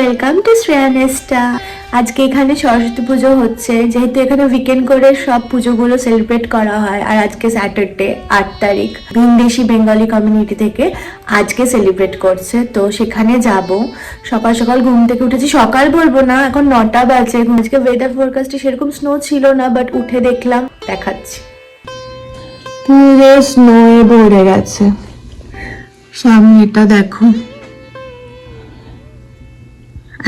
Welcome to শ্রেয়ানেস্টা। আজকে এখানে সরস্বতী পুজো হচ্ছে, যেহেতু এখানে উইকেন্ড করে সব পুজোগুলো সেলিব্রেট করা হয়। আর আজকে স্যাটারডে 8 তারিখ, ভিনদেশি বেঙ্গলি কমিউনিটি থেকে আজকে সেলিব্রেট করছে, তো সেখানে যাব। সকাল সকাল ঘুম থেকে উঠেছি, সকাল বলবো না, এখন 9টা বাজে। আজকে ওয়েদার ফোরকাস্টে সেরকম স্নো ছিল না, বাট উঠে দেখলাম, দেখাচ্ছি পুরো স্নোয়ে ভরে গেছে। সামনেটা দেখো,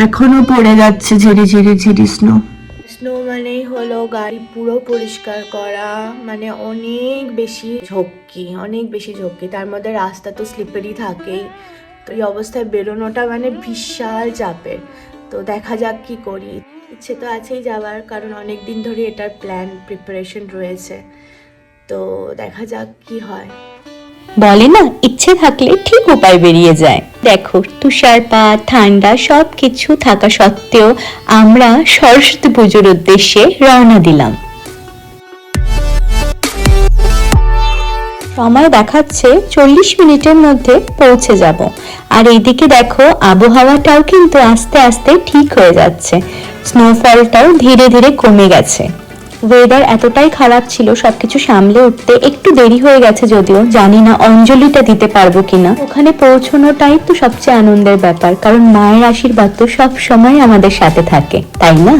এখনো পড়ে যাচ্ছে ঝিরি ঝিরি ঝিরি স্নো। স্নো মানেই হলো গাড়ি পুরো পরিষ্কার করা, মানে অনেক বেশি ঝক্কি, তার মধ্যে রাস্তা তো স্লিপারি থাকেই। তো এই অবস্থায় বেরোনোটা মানে বিশাল চাপের। তো দেখা যাক কি করি। ইচ্ছে তো আছেই যাওয়ার, কারণ অনেক দিন ধরে এটার প্রিপারেশন রয়েছে। তো দেখা যাক কি হয়। বলে না, ইচ্ছে থাকলে ঠিক উপায় বেরিয়ে যায়। দেখো, তুষারপাত, ঠান্ডা সবকিছু থাকা সত্ত্বেও আমরা সরস্বতী পুজোর উদ্দেশ্যে রওনা দিলাম। সময় দেখাচ্ছে 40 মিনিটের মধ্যে পৌঁছে যাব। আর এইদিকে দেখো, আবহাওয়াটাও কিন্তু আস্তে আস্তে ঠিক হয়ে যাচ্ছে, স্নোফলটাও ধীরে ধীরে কমে গেছে। ওয়েদার এতটাই খারাপ ছিল, সবকিছু সামলে উঠতে একটু দেরি হয়ে গেছে, যদিও জানি না অঞ্জলিটা দিতে পারবো কিনা। ওখানে পৌঁছানোটাই তো সবচেয়ে আনন্দের ব্যাপার, কারণ মায়ের আশীর্বাদ তো সব সময় আমাদের সাথে থাকে, তাই না?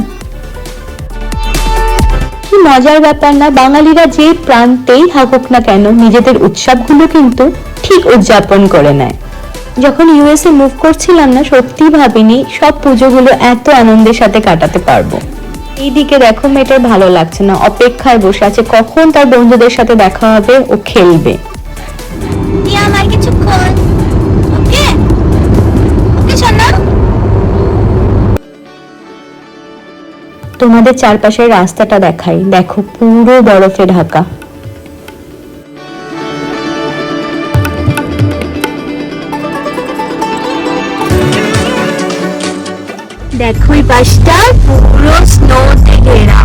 কি মজার ব্যাপার না, বাঙালিরা যে প্রান্তেই থাকুক না কেন, নিজেদের উৎসবগুলো কিন্তু ঠিক উদযাপন করে নেয়। যখন ইউএসএ মুভ করছিলাম না, সত্যি ভাবিনি সব পুজোগুলো এত আনন্দের সাথে কাটাতে পারবো। এইদিকে দেখো, মেয়েটার ভালো লাগছে না, অপেক্ষায় বসে আছে কখন তার বন্ধুদের সাথে দেখা হবে, ও খেলবে। তোমাদের চারপাশের রাস্তাটা দেখাই, দেখো পুরো বরফে ঢাকা। দেখো এই পাশটা পুরো স্নোতে ঘেরা।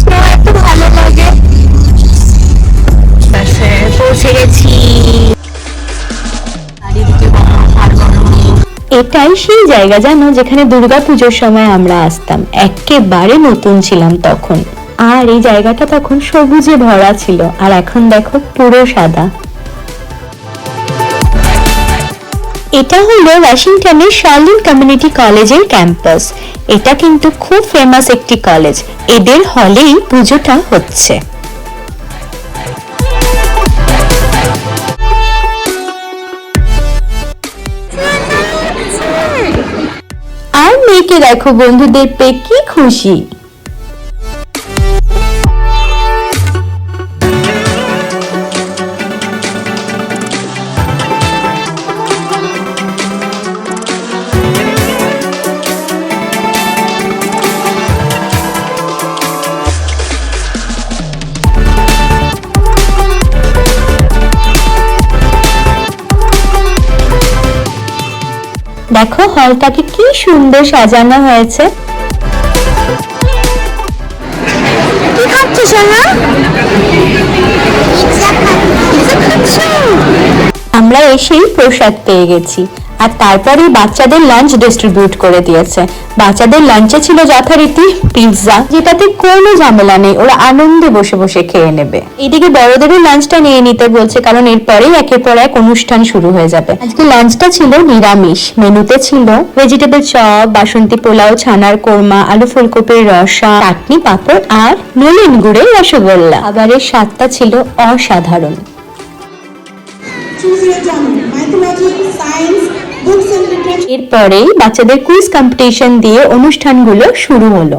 স্নো এত ভালো লাগে। পৌঁছে গেছি। এটাই সেই জায়গা জানো, যেখানে দুর্গাপুজোর সময় আমরা আসতাম, একেবারে নতুন ছিলাম তখন। আর এই জায়গাটা তখন সবুজে ভরা ছিল, আর এখন দেখো পুরো সাদা। এটা হলো ওয়াশিংটনের শার্লিন কমিউনিটি কলেজের ক্যাম্পাস। এটা কিন্তু খুব ফেমাস একটি কলেজ, এদের হলেই পুজোটা হচ্ছে। আর মেয়েকে দেখো, বন্ধুদের পেয়ে কি খুশি। দেখো হলটাকে কি সুন্দর সাজানো হয়েছে। কি খাচ্ছিস সোনা? আমরা এসেই প্রসাদ পেয়ে গেছি, আর তারপরে বাচ্চাদের লাঞ্চ ডিস্ট্রিবিউট করে দিয়েছে। বাচ্চাদের লাঞ্চে ছিল যথারীতি পিৎজা, যেটাতে কোনো ঝামেলা নেই, ওরা আনন্দে বসে বসে খেয়ে নেবে। এইদিকে বড়দেরও লাঞ্চটা নিয়ে নিতে বলছে, কারণ এরপরেই একের পর এক অনুষ্ঠান শুরু হয়ে যাবে। আজকে লাঞ্চটা ছিল নিরামিষ, মেনুতে ছিল ভেজিটেবল চপ, বাসন্তী পোলাও, ছানার কোরমা, আলু ফুলকপির রসা, চাটনি, পাঁপড় আর নলেন গুড়ের রসগোল্লা। খাবারের স্বাদটা ছিল অসাধারণ। এরপরেই বাচ্চাদের কুইজ কম্পিটিশন দিয়ে অনুষ্ঠানগুলো শুরু হলো।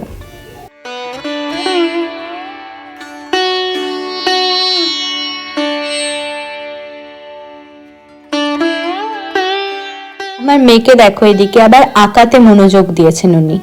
আমার মেয়েকে দেখো, এদিকে আবার আঁকাতে মনোযোগ দিয়েছেন উনি।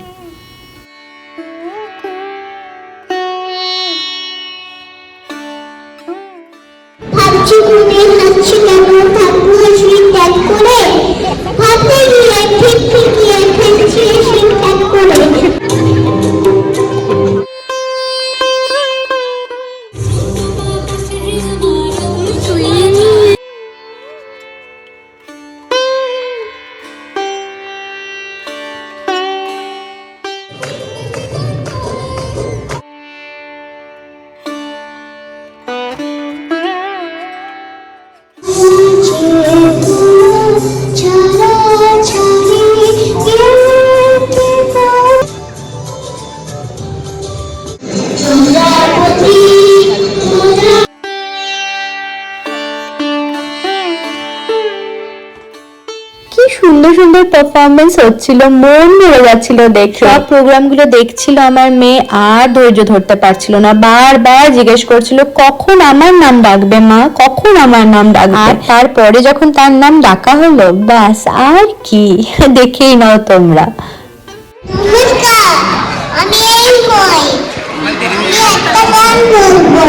পারফরমেন্স হচ্ছিল, মন ভরে যাচ্ছিল দেখে। সব প্রোগ্রামগুলো দেখছিল আমার মেয়ে, আর ধৈর্য ধরতে পারছিল না, বারবার জিজ্ঞেস করছিল কখন আমার নাম ডাকবে মা, কখন আমার নাম ডাকবে। আর তারপরে যখন তার নাম ডাকা হলো, ব্যাস আর কি, দেখেই নাও তোমরা। নমস্কার, আমি এই কই আমি একটা গান বলবো।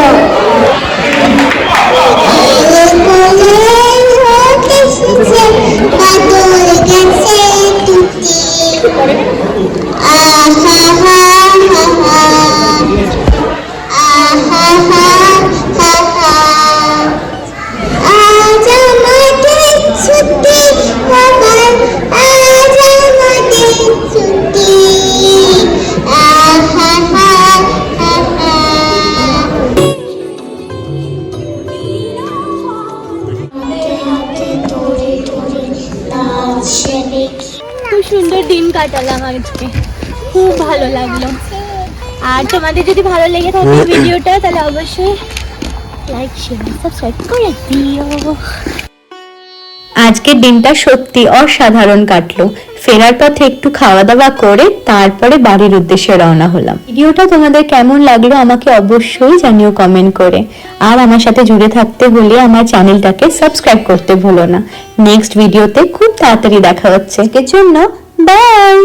খুব সুন্দর দিন কাটালাম আজকে, খুব ভালো লাগলো। আর তোমাদের যদি ভালো লেগে থাকে ভিডিওটা, তাহলে অবশ্যই লাইক শেয়ার সাবস্ক্রাইব করে দিও। আজকের দিনটা সত্যি অসাধারণ কাটলো। ফেরার পথে একটু খাওয়া দাওয়া করে তারপরে বাড়ির উদ্দেশ্যে রওনা হলাম। ভিডিওটা তোমাদের কেমন লাগলো আমাকে অবশ্যই জানিও কমেন্ট করে। আর আমার সাথে জুড়ে থাকতে হলে আমার চ্যানেলটাকে সাবস্ক্রাইব করতে ভুলো না। নেক্সট ভিডিওতে খুব তাড়াতাড়ি দেখা হচ্ছে। এর জন্য বাই।